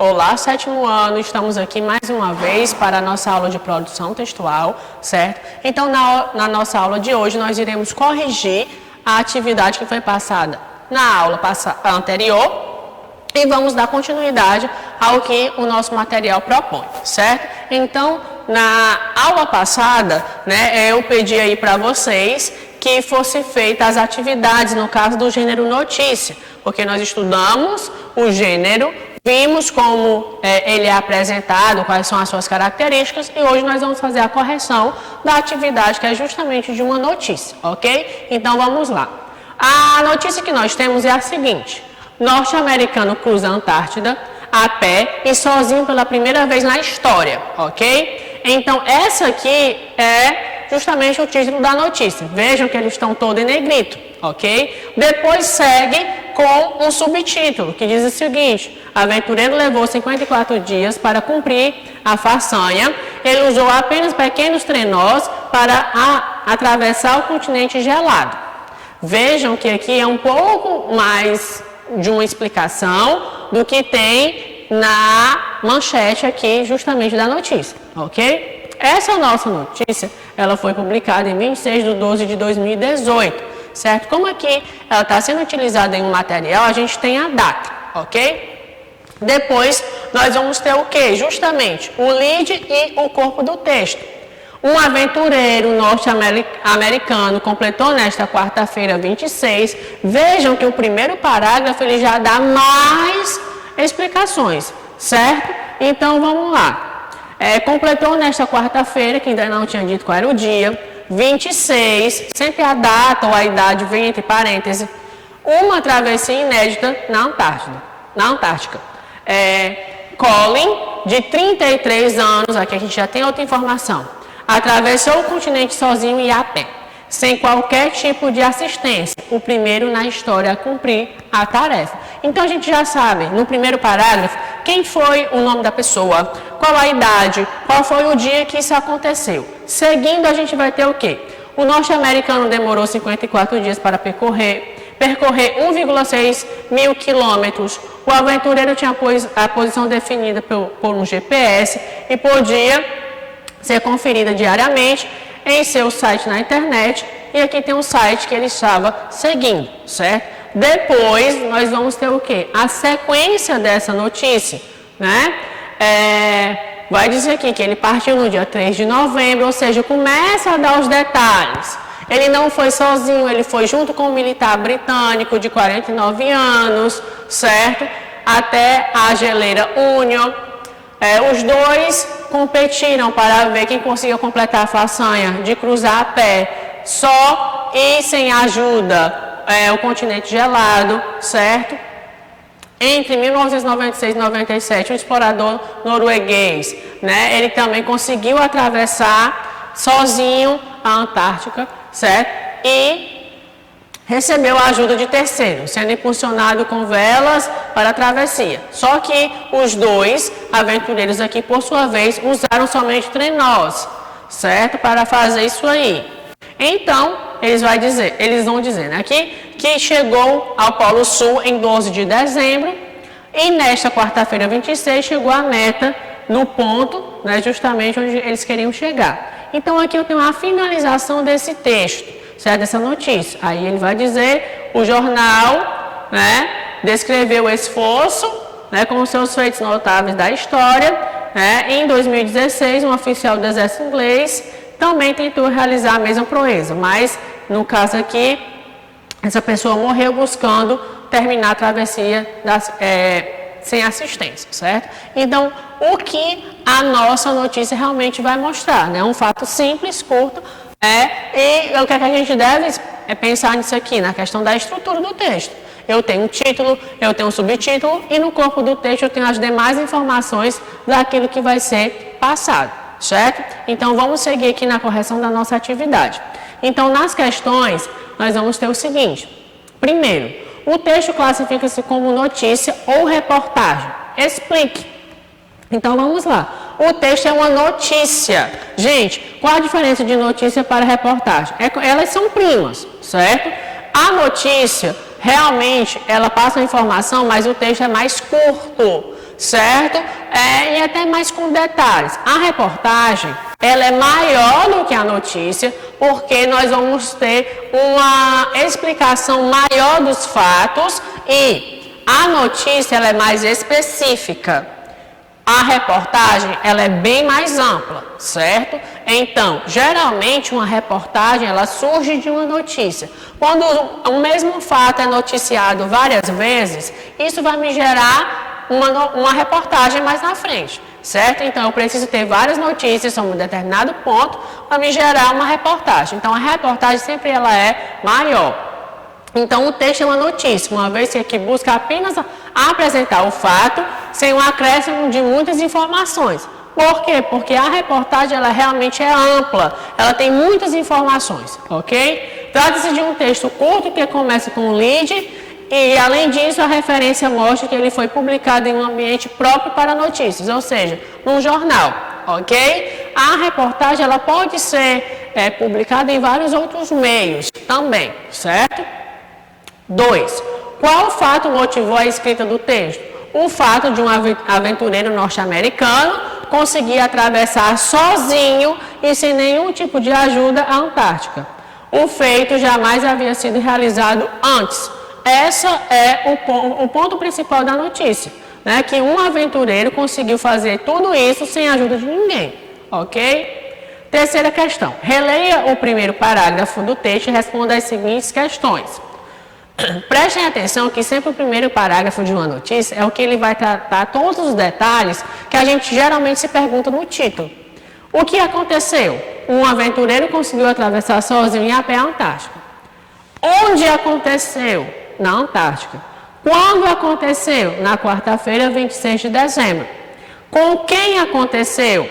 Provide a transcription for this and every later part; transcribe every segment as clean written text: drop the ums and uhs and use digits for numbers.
Olá, sétimo ano, estamos aqui mais uma vez para a nossa aula de produção textual, certo? Então, na nossa aula de hoje, nós iremos corrigir a atividade que foi passada na aula anterior e vamos dar continuidade ao que o nosso material propõe, certo? Então, na aula passada, eu pedi aí para vocês que fossem feitas as atividades, no caso do gênero notícia, porque nós estudamos o gênero, vimos como ele é apresentado, quais são as suas características, e hoje nós vamos fazer a correção da atividade, que é justamente de uma notícia, ok? Então, vamos lá. A notícia que nós temos é a seguinte: norte-americano cruza a Antártida a pé e sozinho pela primeira vez na história, ok? Então, essa aqui é justamente o título da notícia. Vejam que eles estão todos em negrito, ok? Depois segue com um subtítulo, que diz o seguinte: aventureiro levou 54 dias para cumprir a façanha. Ele usou apenas pequenos trenós para atravessar o continente gelado. Vejam que aqui é um pouco mais de uma explicação do que tem na manchete aqui, justamente da notícia, ok? Essa nossa notícia, ela foi publicada em 26/12/2018, certo? Como aqui ela está sendo utilizada em um material, a gente tem a data, ok? Depois, nós vamos ter o quê? Justamente o lead e o corpo do texto. Um aventureiro norte-americano completou nesta quarta-feira 26. Vejam que o primeiro parágrafo ele já dá mais explicações, certo? Então, vamos lá. Completou nesta quarta-feira, que ainda não tinha dito qual era o dia, 26, sempre a data ou a idade vem entre parênteses, uma travessia inédita na Antártica. Colin, de 33 anos, aqui a gente já tem outra informação, atravessou o continente sozinho e a pé, sem qualquer tipo de assistência, o primeiro na história a cumprir a tarefa. Então, a gente já sabe, no primeiro parágrafo, quem foi o nome da pessoa, qual a idade, qual foi o dia que isso aconteceu. Seguindo, a gente vai ter o quê? O norte-americano demorou 54 dias para percorrer 1,6 mil quilômetros. O aventureiro tinha a posição definida por um GPS e podia ser conferida diariamente em seu site na internet, e aqui tem um site que ele estava seguindo, certo? Depois, nós vamos ter o quê? A sequência dessa notícia, vai dizer aqui que ele partiu no dia 3 de novembro, ou seja, começa a dar os detalhes. Ele não foi sozinho, ele foi junto com um militar britânico de 49 anos, certo? Até a geleira Union. Os dois competiram para ver quem conseguia completar a façanha de cruzar a pé, só e sem ajuda, o continente gelado, certo? Entre 1996 e 97, um explorador norueguês, ele também conseguiu atravessar sozinho a Antártica, certo? E recebeu a ajuda de terceiros, sendo impulsionado com velas para a travessia. Só que os dois aventureiros aqui, por sua vez, usaram somente trenós, certo? Para fazer isso aí. Então, eles vão dizer aqui que chegou ao Polo Sul em 12 de dezembro e nesta quarta-feira 26 chegou à meta no ponto, justamente onde eles queriam chegar. Então, aqui eu tenho a finalização desse texto, certo? Dessa notícia. Aí ele vai dizer, o jornal, descreveu o esforço, como seus feitos notáveis da história. Em 2016, um oficial do exército inglês também tentou realizar a mesma proeza, mas no caso aqui, essa pessoa morreu buscando terminar a travessia sem assistência, certo? Então, o que a nossa notícia realmente vai mostrar, um fato simples, curto, e o que a gente deve pensar nisso aqui, na questão da estrutura do texto. Eu tenho um título, eu tenho um subtítulo e no corpo do texto eu tenho as demais informações daquilo que vai ser passado, certo? Então, vamos seguir aqui na correção da nossa atividade. Então, nas questões, nós vamos ter o seguinte. Primeiro, o texto classifica-se como notícia ou reportagem. Explique. Então, vamos lá. O texto é uma notícia. Gente, qual a diferença de notícia para reportagem? Elas são primas, certo? A notícia, realmente, ela passa a informação, mas o texto é mais curto, certo? E até mais com detalhes. A reportagem, ela é maior do que a notícia, porque nós vamos ter uma explicação maior dos fatos e a notícia ela é mais específica. A reportagem, ela é bem mais ampla, certo? Então, geralmente uma reportagem, ela surge de uma notícia. Quando o mesmo fato é noticiado várias vezes, isso vai me gerar uma reportagem mais na frente, certo? Então, eu preciso ter várias notícias sobre um determinado ponto para me gerar uma reportagem. Então, a reportagem sempre ela é maior. Então, o texto é uma notícia, uma vez que busca apenas apresentar o fato sem um acréscimo de muitas informações. Por quê? Porque a reportagem ela realmente é ampla, ela tem muitas informações, ok? Trata-se de um texto curto que começa com um lead e, além disso, a referência mostra que ele foi publicado em um ambiente próprio para notícias, ou seja, num jornal, ok? A reportagem ela pode ser publicada em vários outros meios também, certo? 2. Qual fato motivou a escrita do texto? O fato de um aventureiro norte-americano conseguir atravessar sozinho e sem nenhum tipo de ajuda a Antártica. O feito jamais havia sido realizado antes. Esse é o ponto principal da notícia, né? Que um aventureiro conseguiu fazer tudo isso sem a ajuda de ninguém, ok? Terceira questão. Releia o primeiro parágrafo do texto e responda as seguintes questões. Prestem atenção que sempre o primeiro parágrafo de uma notícia é o que ele vai tratar todos os detalhes que a gente geralmente se pergunta no título. O que aconteceu? Um aventureiro conseguiu atravessar sozinho e a pé a Antártica. Onde aconteceu? Na Antártica. Quando aconteceu? Na quarta-feira, 26 de dezembro. Com quem aconteceu?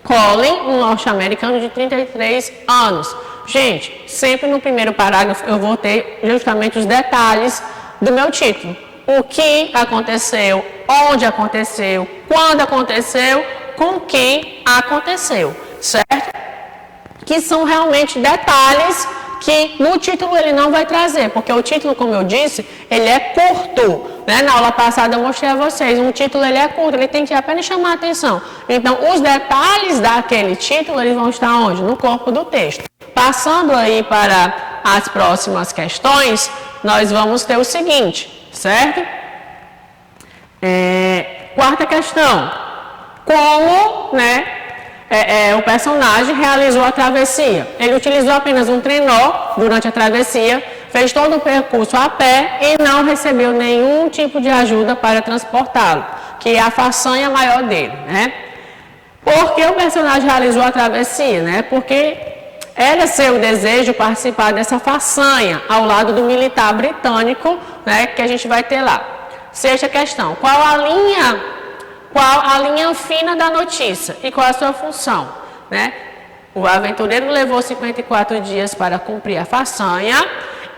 Colin, um norte-americano de 33 anos. Gente, sempre no primeiro parágrafo eu vou ter justamente os detalhes do meu título. O que aconteceu, onde aconteceu, quando aconteceu, com quem aconteceu, certo? Que são realmente detalhes que no título ele não vai trazer, porque o título, como eu disse, ele é curto, né? Na aula passada eu mostrei a vocês, um título ele é curto, ele tem que apenas chamar a atenção. Então, os detalhes daquele título, eles vão estar onde? No corpo do texto. Passando aí para as próximas questões, nós vamos ter o seguinte, certo? Quarta questão. Como, né, o personagem realizou a travessia? Ele utilizou apenas um trenó durante a travessia, fez todo o percurso a pé e não recebeu nenhum tipo de ajuda para transportá-lo, que é a façanha maior dele, né? Por que o personagem realizou a travessia, né? Porque era seu desejo participar dessa façanha ao lado do militar britânico, né, que a gente vai ter lá. Sexta questão. Qual a linha fina da notícia e qual a sua função, né? O aventureiro levou 54 dias para cumprir a façanha.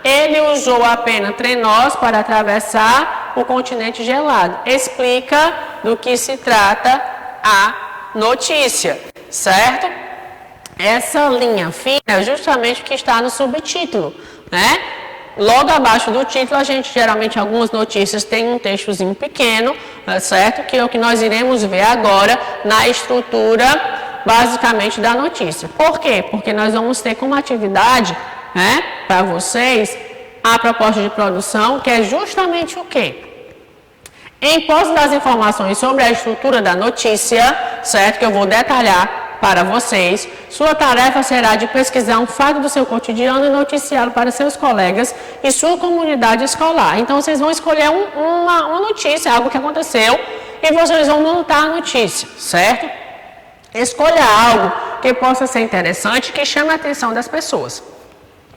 Ele usou apenas trenós para atravessar o continente gelado. Explica do que se trata a notícia, certo? Essa linha fina é justamente o que está no subtítulo, né? Logo abaixo do título, a gente geralmente, algumas notícias têm um textozinho pequeno, certo? Que é o que nós iremos ver agora na estrutura, basicamente, da notícia. Por quê? Porque nós vamos ter como atividade, né, para vocês, a proposta de produção, que é justamente o quê? Em posse das informações sobre a estrutura da notícia, certo? Que eu vou detalhar para vocês, sua tarefa será de pesquisar um fato do seu cotidiano e noticiá-lo para seus colegas e sua comunidade escolar. Então, vocês vão escolher uma notícia, algo que aconteceu, e vocês vão montar a notícia, certo? Escolha algo que possa ser interessante, que chame a atenção das pessoas.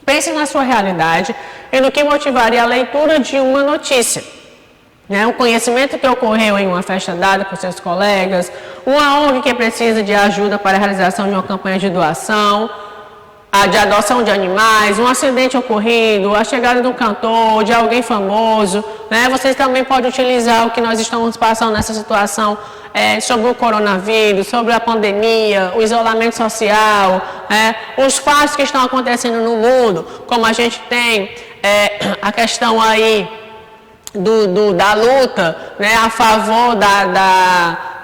Pense na sua realidade e no que motivaria a leitura de uma notícia. Um conhecimento que ocorreu em uma festa dada por seus colegas, uma ONG que precisa de ajuda para a realização de uma campanha de doação, de adoção de animais, um acidente ocorrido, a chegada de um cantor, de alguém famoso, né? Vocês também podem utilizar o que nós estamos passando nessa situação sobre o coronavírus, sobre a pandemia, o isolamento social, os fatos que estão acontecendo no mundo, como a gente tem a questão aí da luta, né, a favor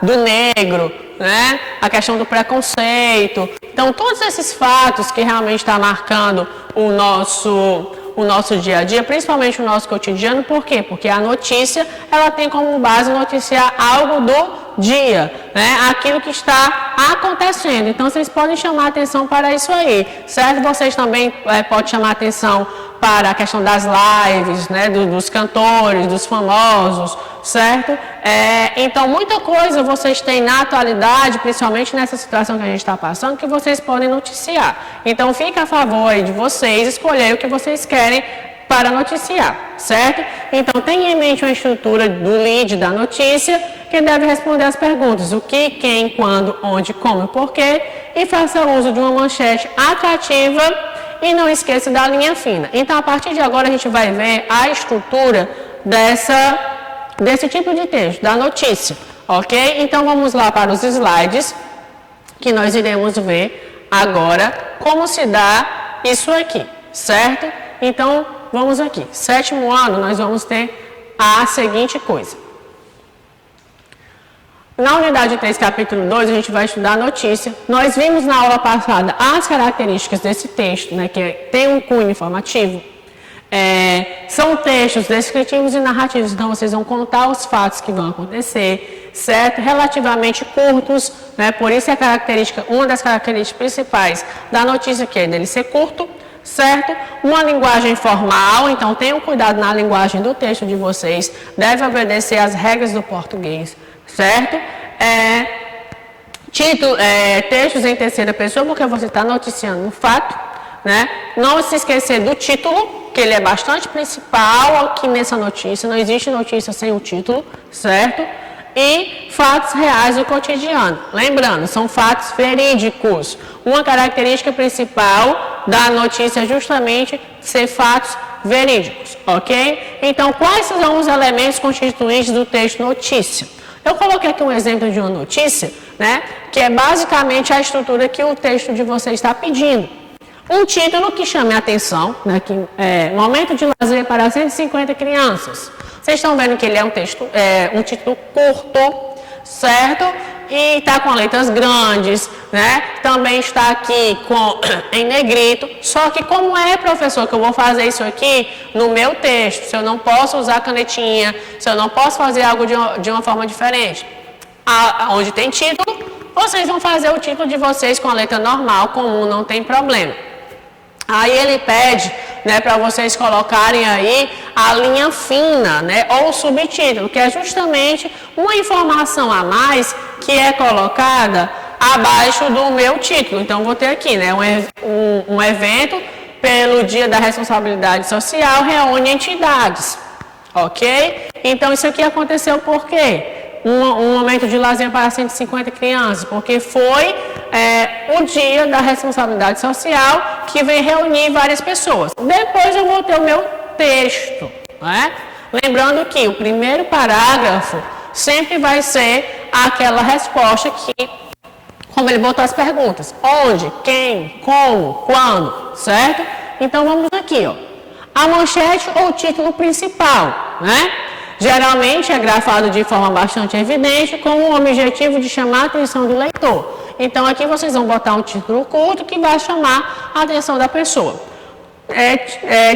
do negro, né, a questão do preconceito. Então, todos esses fatos que realmente estão marcando o nosso dia a dia, principalmente o nosso cotidiano. Por quê? Porque a notícia, ela tem como base noticiar algo do dia, né? Aquilo que está acontecendo. Então, vocês podem chamar atenção para isso aí, certo? Vocês também podem chamar atenção para a questão das lives, né? Dos cantores, dos famosos, certo? Então, muita coisa vocês têm na atualidade, principalmente nessa situação que a gente está passando, que vocês podem noticiar. Então, fica a favor aí de vocês escolher o que vocês querem para noticiar, certo? Então, tenha em mente uma estrutura do lead da notícia, que deve responder as perguntas: o que, quem, quando, onde, como e porquê, e faça uso de uma manchete atrativa e não esqueça da linha fina. Então, a partir de agora, a gente vai ver a estrutura desse tipo de texto, da notícia, ok? Então, vamos lá para os slides, que nós iremos ver agora como se dá isso aqui, certo? Então, vamos aqui. 7º ano, nós vamos ter a seguinte coisa. Na unidade 3, capítulo 2, a gente vai estudar a notícia. Nós vimos na aula passada as características desse texto, né, que tem um cunho informativo. São textos descritivos e narrativos, então vocês vão contar os fatos que vão acontecer, certo? Relativamente curtos, né? Por isso é uma das características principais da notícia, que é dele ser curto, certo? Uma linguagem formal, então tenham cuidado na linguagem do texto de vocês, deve obedecer às regras do português, certo? Textos em terceira pessoa, porque você está noticiando um fato, né? Não se esquecer do título, que ele é bastante principal aqui nessa notícia, não existe notícia sem o título, certo? E fatos reais do cotidiano. Lembrando, são fatos verídicos. Uma característica principal da notícia é justamente ser fatos verídicos, ok? Então, quais são os elementos constituintes do texto notícia? Eu coloquei aqui um exemplo de uma notícia, né? Que é basicamente a estrutura que o texto de vocês está pedindo. Um título que chame a atenção, né, que é Momento de Lazer para 150 crianças. Vocês estão vendo que ele é um título curto, certo? E está com letras grandes, né? Também está aqui em negrito. Só que como professor, que eu vou fazer isso aqui no meu texto, se eu não posso usar canetinha, se eu não posso fazer algo de uma forma diferente, onde tem título, vocês vão fazer o título de vocês com a letra normal, comum, não tem problema. Aí ele pede, né, para vocês colocarem aí a linha fina, né, ou o subtítulo, que é justamente uma informação a mais que é colocada abaixo do meu título. Então, vou ter aqui, né, um evento pelo Dia da Responsabilidade Social reúne entidades, ok? Então, isso aqui aconteceu por quê? Um momento de lazer para 150 crianças, porque foi o Dia da Responsabilidade Social que vem reunir várias pessoas. Depois eu vou ter o meu texto, né? Lembrando que o primeiro parágrafo sempre vai ser aquela resposta que, como ele botou as perguntas, onde, quem, como, quando, certo? Então vamos aqui, ó. A manchete ou o título principal, né? Geralmente é grafado de forma bastante evidente, com o objetivo de chamar a atenção do leitor. Então, aqui vocês vão botar um título curto que vai chamar a atenção da pessoa.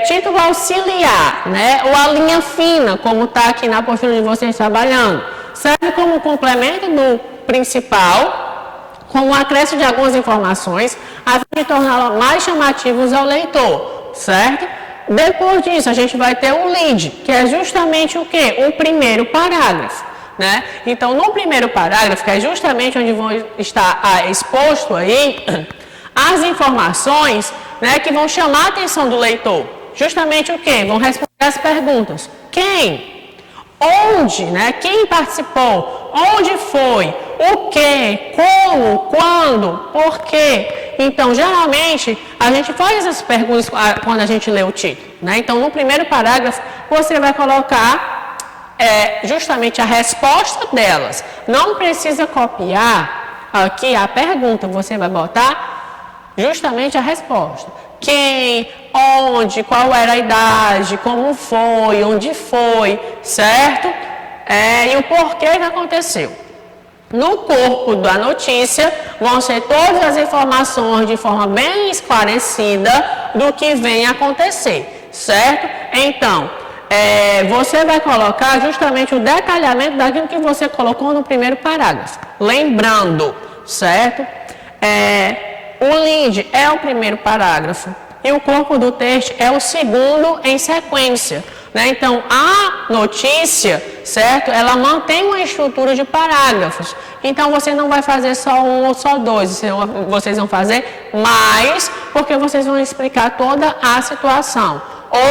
Título auxiliar, né? Ou a linha fina, como está aqui na apostila de vocês trabalhando. Serve como complemento do principal, com o acréscimo de algumas informações, a fim de torná-lo mais chamativos ao leitor, certo? Depois disso, a gente vai ter o lead, que é justamente o quê? O primeiro parágrafo, né? Então, no primeiro parágrafo, que é justamente onde vão estar exposto aí as informações, né, que vão chamar a atenção do leitor. Justamente o quê? Vão responder as perguntas. Quem? Onde? Né? Quem participou? Onde foi? O que? Como? Quando? Por quê? Então, geralmente, a gente faz essas perguntas quando a gente lê o título, né? Então, no primeiro parágrafo, você vai colocar justamente a resposta delas. Não precisa copiar aqui a pergunta, você vai botar justamente a resposta. quem, onde, qual era a idade, como foi, onde foi, certo? E o porquê que aconteceu. No corpo da notícia vão ser todas as informações de forma bem esclarecida do que vem acontecer, certo? Então, você vai colocar justamente o detalhamento daquilo que você colocou no primeiro parágrafo. Lembrando, certo? O lead é o primeiro parágrafo e o corpo do texto é o segundo em sequência, né? Então, a notícia, certo? Ela mantém uma estrutura de parágrafos. Então, você não vai fazer só um ou só dois, vocês vão fazer mais, porque vocês vão explicar toda a situação.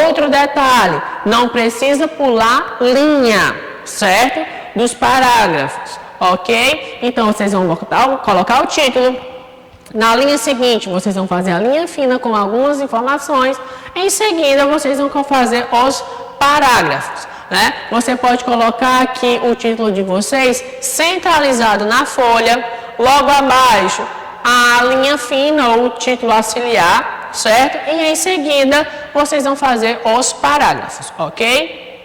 Outro detalhe, não precisa pular linha, certo? Dos parágrafos, ok? Então, vocês vão colocar o título. Na linha seguinte, vocês vão fazer a linha fina com algumas informações. Em seguida, vocês vão fazer os parágrafos, né? Você pode colocar aqui o título de vocês centralizado na folha. Logo abaixo, a linha fina ou o título auxiliar, certo? E em seguida, vocês vão fazer os parágrafos, ok?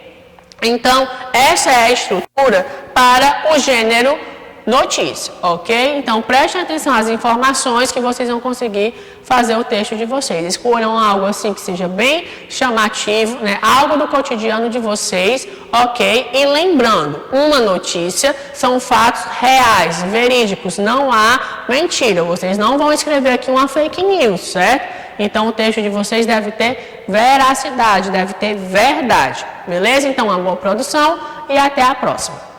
Então, essa é a estrutura para o gênero notícia, ok? Então, prestem atenção às informações que vocês vão conseguir fazer o texto de vocês. Escolham algo assim que seja bem chamativo, né? Algo do cotidiano de vocês, ok? E lembrando, uma notícia são fatos reais, verídicos, não há mentira. Vocês não vão escrever aqui uma fake news, certo? Então, o texto de vocês deve ter veracidade, deve ter verdade, beleza? Então, uma boa produção e até a próxima.